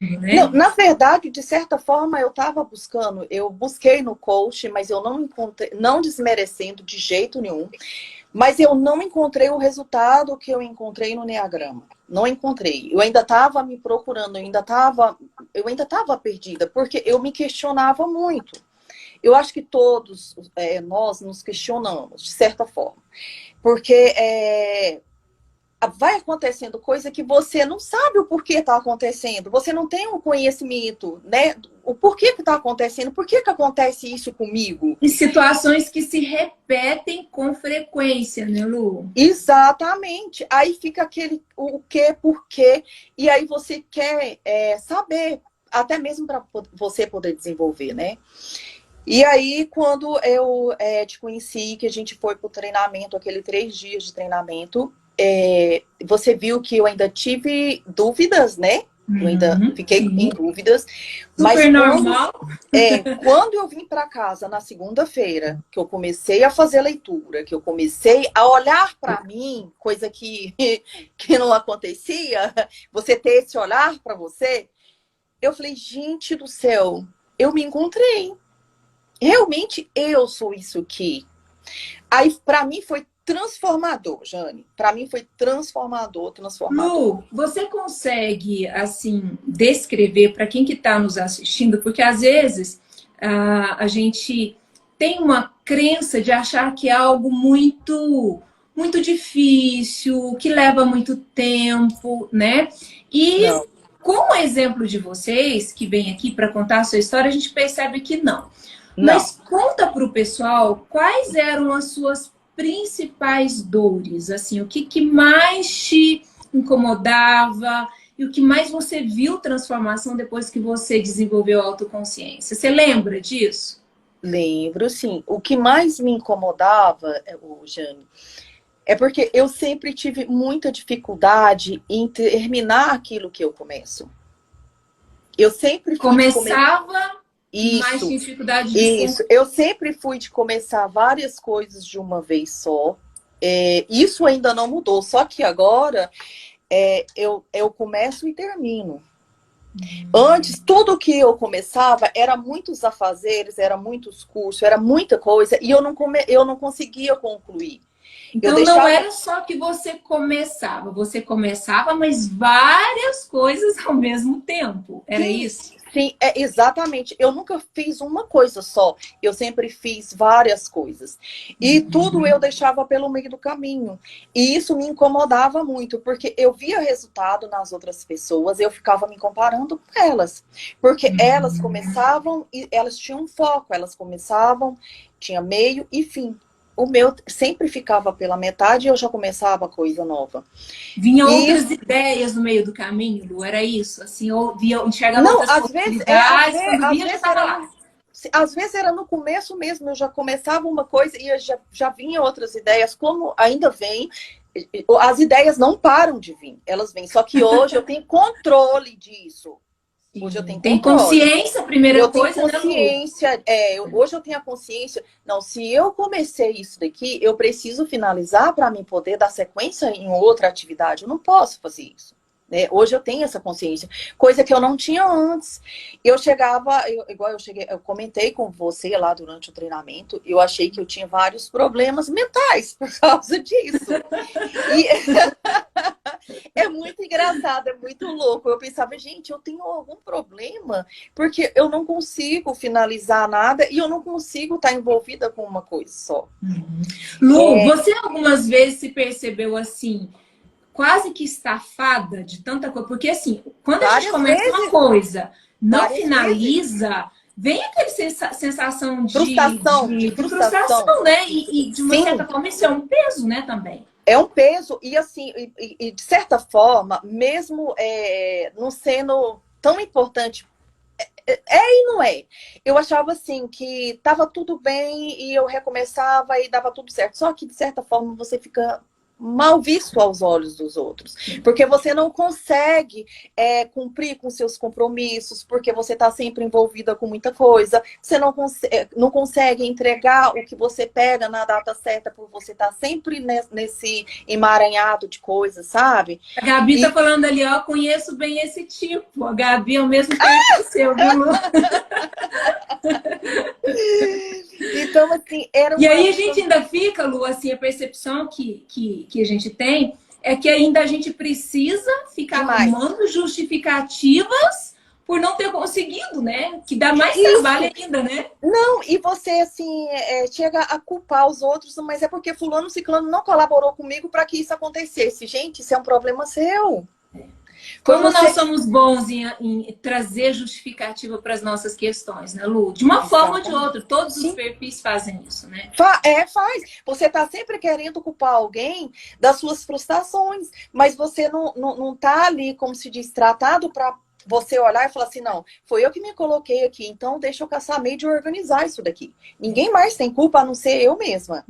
Não, né? na verdade, de certa forma, eu busquei no coach, mas eu não encontrei, não desmerecendo de jeito nenhum, mas eu não encontrei o resultado que eu encontrei no Enneagrama. Não encontrei. Eu ainda estava me procurando, eu ainda estava perdida, porque eu me questionava muito. Eu acho que todos nós nos questionamos, de certa forma. Porque vai acontecendo coisa que você não sabe o porquê está acontecendo. Você não tem um conhecimento, né? O porquê que está acontecendo. Por que acontece isso comigo? E situações que se repetem com frequência, né, Lu? Exatamente. Aí fica aquele o quê, por quê. E aí você quer saber, até mesmo para você poder desenvolver, né? E aí, quando eu te conheci, que a gente foi para o treinamento, aquele 3 dias de treinamento, você viu que eu ainda tive dúvidas, né? Eu ainda fiquei em Sim. dúvidas, mas Super normal. quando eu vim para casa na segunda-feira, que eu comecei a fazer leitura, que eu comecei a olhar para mim, coisa que não acontecia, você ter esse olhar para você, eu falei, gente do céu, eu me encontrei. Realmente eu sou isso aqui. Aí, para mim, foi transformador, Jane. Para mim, foi transformador, transformador. Lu, você consegue, assim, descrever para quem que está nos assistindo? Porque às vezes a gente tem uma crença de achar que é algo muito difícil, que leva muito tempo, né? E Não, com o exemplo de vocês, que vem aqui para contar a sua história, a gente percebe que não. não. Mas conta para o pessoal quais eram as suas principais dores, assim, o que, que mais te incomodava e o que mais você viu transformação depois que você desenvolveu a autoconsciência. Você lembra disso? Lembro, sim. O que mais me incomodava, Jane, é porque eu sempre tive muita dificuldade em terminar aquilo que eu começo. Eu sempre fui de começar. Começava, mas Isso, tinha dificuldade de isso. Eu sempre fui de começar várias coisas de uma vez só. Isso ainda não mudou, só que agora eu começo e termino. Antes, tudo que eu começava era muitos afazeres, era muitos cursos, era muita coisa, e eu não conseguia concluir. Eu Então não deixava. era só que você começava, mas várias coisas ao mesmo tempo. Era Sim, isso? sim, exatamente. Eu nunca fiz uma coisa só, eu sempre fiz várias coisas. E tudo eu deixava pelo meio do caminho. E isso me incomodava muito, porque eu via resultado nas outras pessoas, eu ficava me comparando com elas. Porque elas começavam e elas tinham um foco, elas começavam, tinha meio e fim. O meu sempre ficava pela metade e eu já começava coisa nova. Vinham E outras ideias no meio do caminho, Lu? Era isso? Assim, ou via, enxergava não, outras possibilidades, quando via já estava lá. às vezes era no começo mesmo, eu já começava uma coisa e já vinha outras ideias, como ainda vem, as ideias não param de vir, elas vêm, só que hoje eu tenho controle disso. Hoje eu Sim. tenho Tem controle. consciência, a primeira Eu tenho coisa, né, Lu? consciência, hoje eu tenho a consciência. Não, se eu comecei isso daqui, eu preciso finalizar para mim poder dar sequência em outra atividade. Eu não posso fazer isso. Né? Hoje eu tenho essa consciência, coisa que eu não tinha antes. Eu chegava, igual eu cheguei, eu comentei com você lá durante o treinamento, eu achei que eu tinha vários problemas mentais por causa disso. E é muito engraçado, é muito louco. Eu pensava, gente, eu tenho algum problema, porque eu não consigo finalizar nada e eu não consigo estar envolvida com uma coisa só. Lu, você algumas vezes se percebeu assim, quase que estafada de tanta coisa? Porque assim, quando a gente Várias começa uma vezes, coisa, não várias vezes. finaliza, vem aquela sensação Frustração, de de frustração. frustração, né? E de uma certa Sim, forma isso é um peso, né, também. é um peso, e assim, de certa forma, mesmo não sendo tão importante, e não é. Eu achava assim que estava tudo bem e eu recomeçava e dava tudo certo. Só que, de certa forma, você fica. mal visto aos olhos dos outros. Porque você não consegue cumprir com seus compromissos, porque você está sempre envolvida com muita coisa, você não consegue entregar o que você pega na data certa, por você estar sempre nesse emaranhado de coisas, sabe? A Gabi tá falando ali, ó, conheço bem esse tipo. A Gabi é o mesmo perfil seu, viu, Lu? Então, assim, era uma... E aí a gente ainda fica, Lu, assim, a percepção que a gente tem é que ainda a gente precisa ficar arrumando justificativas por não ter conseguido, né? Que dá mais trabalho ainda, né? Não, e você, assim, chega a culpar os outros, mas é porque fulano, ciclano não colaborou comigo para que isso acontecesse. Gente, isso é um problema seu. Como nós somos bons em trazer justificativa para as nossas questões, né, Lu? De uma forma ou de outra, todos os perfis fazem isso, né? Faz. Você está sempre querendo culpar alguém das suas frustrações, mas você não tá ali, como se diz, tratado para você olhar e falar assim, não, foi eu que me coloquei aqui, então deixa eu caçar meio de organizar isso daqui. Ninguém mais tem culpa a não ser eu mesma.